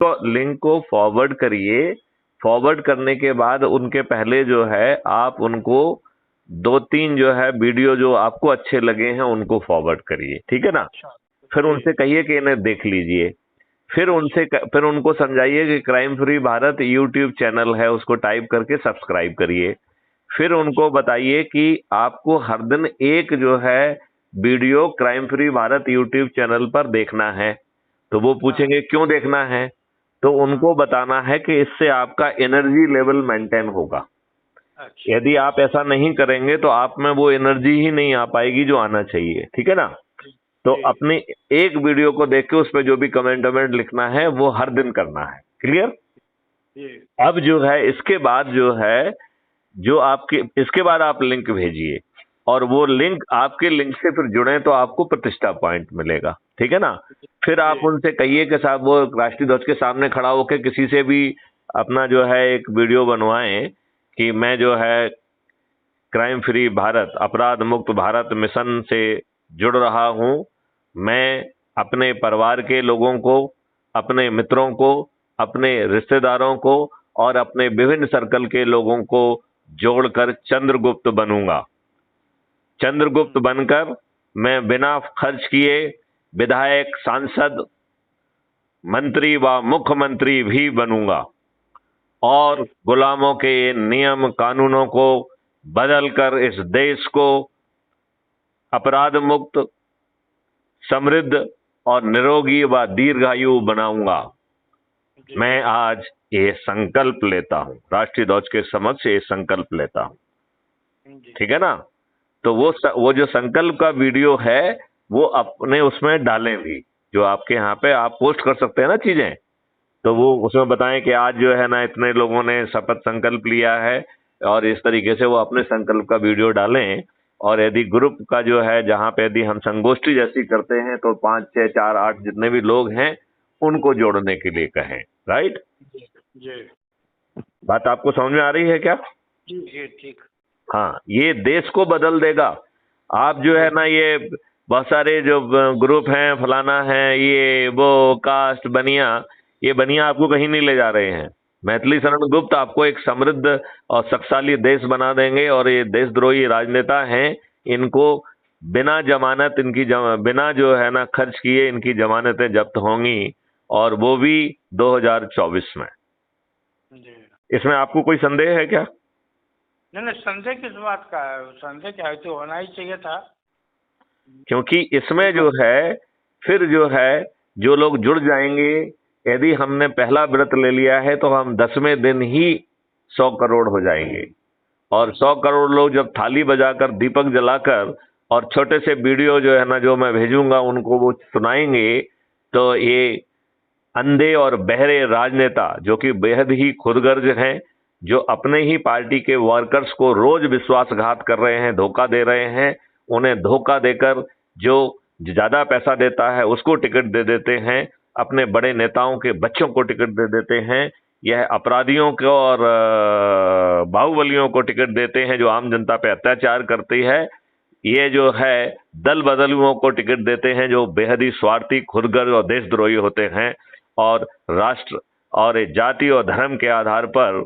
Link को forward करिए। Forward करने के बाद उनके पहले जो है आप उनको 2-3 जो है वीडियो जो आपको अच्छे लगे हैं उनको फॉरवर्ड करिए, ठीक है ना। फिर उनसे कहिए कि इन्हें देख लीजिए। फिर उनको समझाइए कि crime free Bharat YouTube channel है, उसको टाइप करके सब्सक्राइब करिए। फिर उनको बताइए कि आपको हर दिन एक जो है video crime free Bharat YouTube channel पर देखना है। तो वो पूछेंगे क्यों देखना है, तो उनको बताना है कि इससे आपका एनर्जी लेवल मेंटेन होगा। यदि आप ऐसा नहीं करेंगे तो आप में वो एनर्जी ही नहीं आ पाएगी जो आना चाहिए, ठीक है ना। तो अपनी एक वीडियो को देख के उस पर जो भी कमेंट लिखना है वो हर दिन करना है। क्लियर? अब जो है इसके बाद जो है इसके बाद आप लिंक भेजिए और वो लिंक आपके लिंक से फिर जुड़े तो आपको प्रतिष्ठा पॉइंट मिलेगा, ठीक है ना। फिर आप उनसे कहिए कि साहब वो राष्ट्रीय ध्वज के सामने खड़ा होकर किसी से भी अपना जो है एक वीडियो बनवाएं कि मैं जो है क्राइम फ्री भारत, अपराध मुक्त भारत मिशन से जुड़ रहा हूं। मैं अपने परिवार के लोगों को, अपने मित्रों को, अपने रिश्तेदारों को और अपने विभिन्न सर्कल के लोगों को जोड़कर चंद्रगुप्त बनूंगा। चंद्रगुप्त बनकर मैं बिना खर्च किए विधायक, सांसद, मंत्री व मुख्यमंत्री भी बनूंगा और गुलामों के नियम कानूनों को बदलकर इस देश को अपराध मुक्त, समृद्ध और निरोगी व दीर्घायु बनाऊंगा। मैं आज ये संकल्प लेता हूं, राष्ट्रीय ध्वज के समक्ष ये संकल्प लेता हूं, ठीक है ना। तो वो जो संकल्प का वीडियो है वो अपने उसमें डालें भी, जो आपके यहाँ पे आप पोस्ट कर सकते हैं ना चीजें। तो वो उसमें बताएं कि आज जो है ना इतने लोगों ने शपथ संकल्प लिया है और इस तरीके से वो अपने संकल्प का वीडियो डालें। और यदि ग्रुप का जो है जहां पे यदि हम संगोष्ठी जैसी करते हैं तो 5, 6, 4, 8 जितने भी लोग हैं उनको जोड़ने के लिए कहें। राइट जी। बात आपको समझ में आ रही है क्या? जी ठीक। हाँ, ये देश को बदल देगा। आप जो है ना ये बहुत सारे जो ग्रुप हैं, फलाना है, ये वो कास्ट बनिया, ये बनिया आपको कहीं नहीं ले जा रहे हैं। मैथिली शरण गुप्त आपको एक समृद्ध और शक्तिशाली देश बना देंगे। और ये देशद्रोही राजनेता हैं, इनको बिना जमानत बिना जो है ना खर्च किए इनकी जमानतें जब्त होंगी और वो भी 2024 में। इसमें आपको कोई संदेह है क्या? नहीं, संदेह किस बात का है? संदेह क्या है, तो होना ही चाहिए था। क्योंकि इसमें जो है फिर जो है जो लोग जुड़ जाएंगे, यदि हमने पहला व्रत ले लिया है तो हम 10वें दिन ही 100 करोड़ हो जाएंगे। और 100 करोड़ लोग जब थाली बजाकर, दीपक जलाकर और छोटे से वीडियो जो है ना जो मैं भेजूंगा उनको वो सुनाएंगे, तो ये अंधे और बहरे राजनेता जो कि बेहद ही खुदगर्ज हैं, जो अपने ही पार्टी के वर्कर्स को रोज विश्वासघात कर रहे हैं, धोखा दे रहे हैं, उन्हें धोखा देकर जो ज्यादा पैसा देता है उसको टिकट दे देते हैं, अपने बड़े नेताओं के बच्चों को टिकट दे देते हैं, यह अपराधियों को और बाहुबलियों को टिकट देते हैं जो आम जनता पे अत्याचार करती है। ये जो है दल बदलुओं को टिकट देते हैं जो बेहद ही स्वार्थी, खुदगर्ज और देशद्रोही होते हैं। और राष्ट्र और जाति और धर्म के आधार पर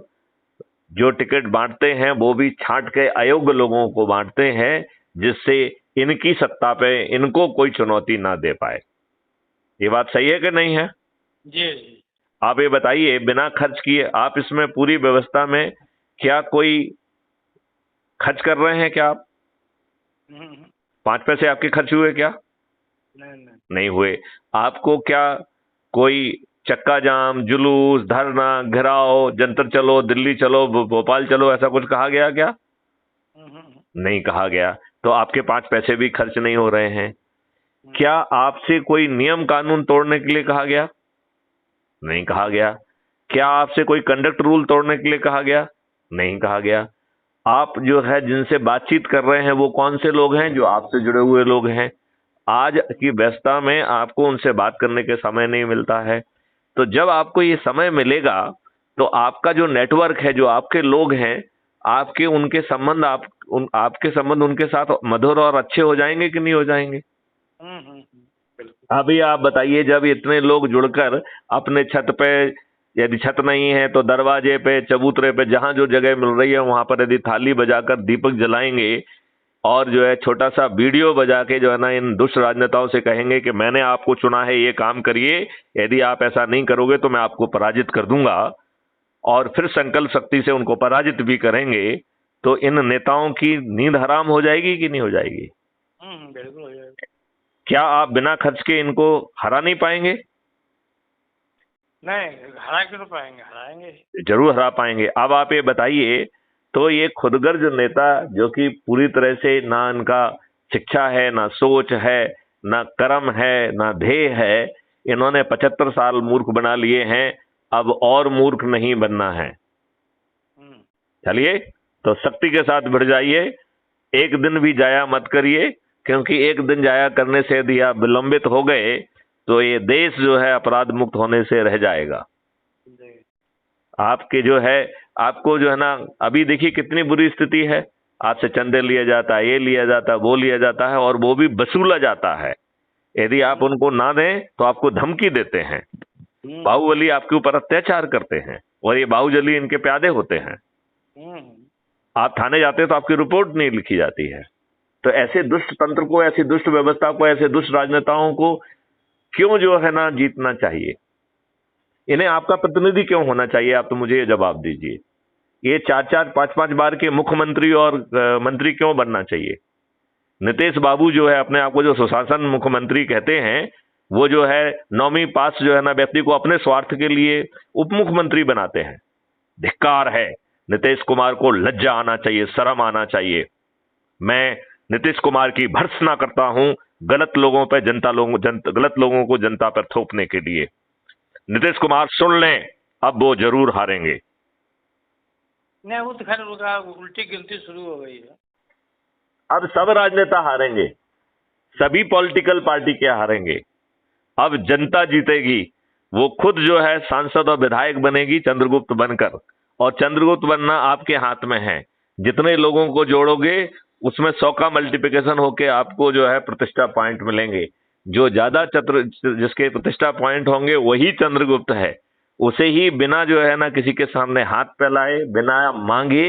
जो टिकट बांटते हैं वो भी छांट के अयोग्य लोगों को बांटते हैं, जिससे इनकी सत्ता पे इनको कोई चुनौती ना दे पाए। ये बात सही है कि नहीं है? जी। आप ये बताइए, बिना खर्च किए आप इसमें पूरी व्यवस्था में क्या कोई खर्च कर रहे हैं क्या आप? 5 पैसे आपके खर्च हुए क्या? नहीं हुए। आपको क्या कोई चक्का जाम, जुलूस, धरना, घेराव, जंतर चलो, दिल्ली चलो, भोपाल चलो, ऐसा कुछ कहा गया क्या? नहीं कहा गया। तो आपके 5 पैसे भी खर्च नहीं हो रहे हैं। क्या आपसे कोई नियम कानून तोड़ने के लिए कहा गया? नहीं कहा गया। क्या आपसे कोई कंडक्ट रूल तोड़ने के लिए कहा गया? नहीं कहा गया। आप जो है जिनसे बातचीत कर रहे हैं वो कौन से लोग हैं? जो आपसे जुड़े हुए लोग हैं। आज की व्यस्तता में आपको उनसे बात करने के समय नहीं मिलता है। तो जब आपको ये समय मिलेगा तो आपका जो नेटवर्क है, जो आपके लोग हैं, आपके उनके संबंध आपके संबंध उनके साथ मधुर और अच्छे हो जाएंगे कि नहीं हो जाएंगे? बिल्कुल। अभी आप बताइए, जब इतने लोग जुड़कर अपने छत पे, यदि छत नहीं है तो दरवाजे पे, चबूतरे पे, जहां जो जगह मिल रही है वहां पर यदि थाली बजाकर दीपक जलाएंगे और जो है छोटा सा वीडियो बजा के जो है ना इन दुष्ट राजनेताओं से कहेंगे कि मैंने आपको चुना है, ये काम करिए, यदि आप ऐसा नहीं करोगे तो मैं आपको पराजित कर दूंगा, और फिर संकल्प शक्ति से उनको पराजित भी करेंगे, तो इन नेताओं की नींद हराम हो जाएगी कि नहीं हो जाएगी? बिल्कुल हो जाएगा। क्या आप बिना खर्च के इनको हरा नहीं पाएंगे? नहीं, हरा क्यों पाएंगे, हराएंगे। जरूर हरा पाएंगे। अब आप ये बताइए, तो ये खुदगर्ज नेता जो कि पूरी तरह से ना इनका शिक्षा है, ना सोच है, ना कर्म है, ना ध्येय है, इन्होंने 75 साल मूर्ख बना लिए हैं, अब और मूर्ख नहीं बनना है। चलिए, तो शक्ति के साथ बढ़ जाइए, एक दिन भी जाया मत करिए, क्योंकि एक दिन जाया करने से यदि आप विलंबित हो गए तो ये देश जो है अपराध मुक्त होने से रह जाएगा। आपके जो है, आपको जो है ना, अभी देखिए कितनी बुरी स्थिति है, आपसे चंदे लिया जाता है, ये लिया जाता है, वो लिया जाता है, और वो भी वसूला जाता है। यदि आप उनको ना दें तो आपको धमकी देते हैं, बाहुबली आपके ऊपर अत्याचार करते हैं, और ये बाहुबली इनके प्यादे होते हैं। आप थाने जाते हैं तो आपकी रिपोर्ट नहीं लिखी जाती है। तो ऐसे दुष्ट तंत्र को, ऐसी दुष्ट व्यवस्था को, ऐसे दुष्ट राजनेताओं को क्यों जो है ना जीतना चाहिए? इन्हें आपका प्रतिनिधि क्यों होना चाहिए? आप तो मुझे ये जवाब दीजिए। ये 4-4, 5-5 बार के मुख्यमंत्री और मंत्री क्यों बनना चाहिए? नीतीश बाबू जो है अपने आप को जो सुशासन मुख्यमंत्री कहते हैं, वो जो है 9वीं पास जो है ना व्यक्ति को अपने स्वार्थ के लिए उप मुख्यमंत्री बनाते हैं। धिक्कार है, नीतीश कुमार को लज्जा आना चाहिए, शर्म आना चाहिए। मैं नीतीश कुमार की भर्त्सना करता हूं गलत लोगों पर गलत लोगों को जनता पर थोपने के लिए। नीतीश कुमार सुन लें, अब वो जरूर हारेंगे। नहीं, वो तो खैर उनका उल्टी गिनती शुरू हो गई है। अब सब राजनेता हारेंगे, सभी पॉलिटिकल पार्टी के हारेंगे। अब जनता जीतेगी, वो खुद जो है सांसद और विधायक बनेगी चंद्रगुप्त बनकर, और चंद्रगुप्त बनना आपके हाथ में है। जितने लोगों को जोड़ोगे उसमें 100 का मल्टीप्लिकेशन होके आपको जो है प्रतिष्ठा पॉइंट मिलेंगे। जो ज्यादा जिसके प्रतिष्ठा पॉइंट होंगे वही चंद्रगुप्त है। उसे ही बिना जो है ना किसी के सामने हाथ फैलाए, बिना मांगे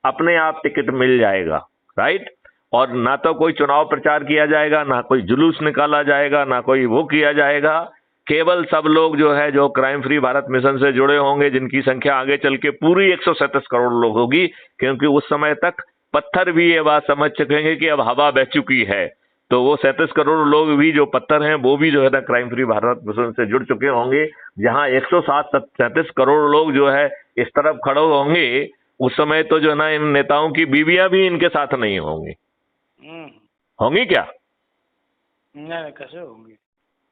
अपने आप टिकट मिल जाएगा, राइट? और ना तो कोई चुनाव प्रचार किया जाएगा, ना कोई जुलूस निकाला जाएगा, ना कोई वो किया जाएगा। केवल सब लोग जो है, जो क्राइम फ्री भारत मिशन से जुड़े होंगे, जिनकी संख्या आगे चल के पूरी 137 करोड़ लोग होगी, क्योंकि उस समय तक पत्थर भी ये बात समझ सकेंगे कि अब हवा बह चुकी है। तो वो 37 करोड़ लोग भी जो पत्थर हैं, वो भी जो है ना क्राइम फ्री भारत मिशन से जुड़ चुके होंगे। जहां 137 करोड़ लोग जो है इस तरफ खड़े होंगे, उस समय तो जो है ना इन नेताओं की बीवियां भी इनके साथ नहीं होंगी। होंगी क्या? नहीं, कैसे होंगी?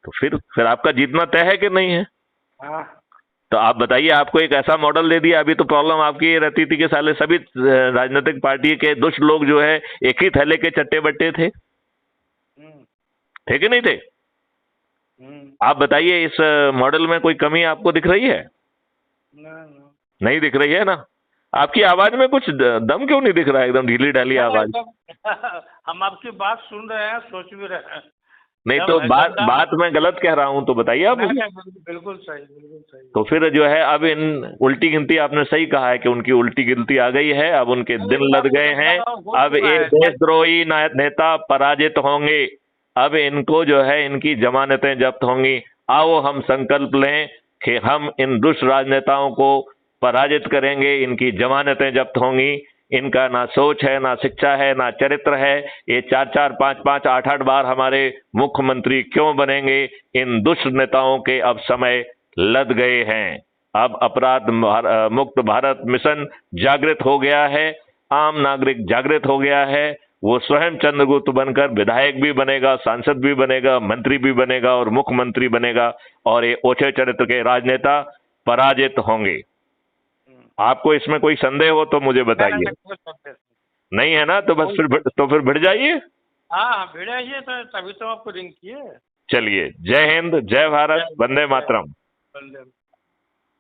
तो फिर आपका जीतना तय है कि नहीं है? हाँ। तो आप बताइए, आपको एक ऐसा मॉडल दे दिया। अभी तो प्रॉब्लम आपकी ये रहती थी कि साले सभी राजनीतिक पार्टी के दुष्ट लोग जो है एक ही थैले के चट्टे बट्टे थे कि नहीं थे? आप बताइए, इस मॉडल में कोई कमी आपको दिख रही है? नहीं दिख रही है ना? आपकी आवाज में कुछ दम क्यों नहीं दिख रहा है? एकदम ढीली ढाली आवाज। हम आपकी बात सुन रहे हैं, सोच भी रहे हैं। नहीं तो बात मैं गलत कह रहा हूं तो बताइए आप मुझे। बिल्कुल सही, बिल्कुल सही। तो फिर जो है, अब इन उल्टी गिनती, आपने सही कहा है कि उनकी उल्टी गिनती आ गई है, अब उनके दिन लद गए हैं। अब एक देशद्रोही नेता पराजित होंगे। अब इनको जो है इनकी जमानतें जब्त होंगी। आओ हम संकल्प लें कि हम इन दुष्ट राजनेताओं को पराजित करेंगे, इनकी जमानतें जब्त होंगी। इनका ना सोच है, ना शिक्षा है, ना चरित्र है। ये 4-4, 5-5, 8-8 बार हमारे मुख्यमंत्री क्यों बनेंगे? इन दुष्ट नेताओं के अब समय लद गए हैं। अब अपराध मुक्त भारत मिशन जागृत हो गया है, आम नागरिक जागृत हो गया है। वो स्वयं चंद्रगुप्त बनकर विधायक भी बनेगा, सांसद भी बनेगा, मंत्री भी बनेगा और मुख्यमंत्री बनेगा, और ये ओछे चरित्र के राजनेता पराजित होंगे। आपको इसमें कोई संदेह हो तो मुझे बताइए। नहीं है ना? तो बस फिर भिड़ जाइए। हाँ, भिड़ जाइए, तो तभी तो आपको रिंग किए। चलिए, जय हिंद, जय भारत, वंदे मातरम।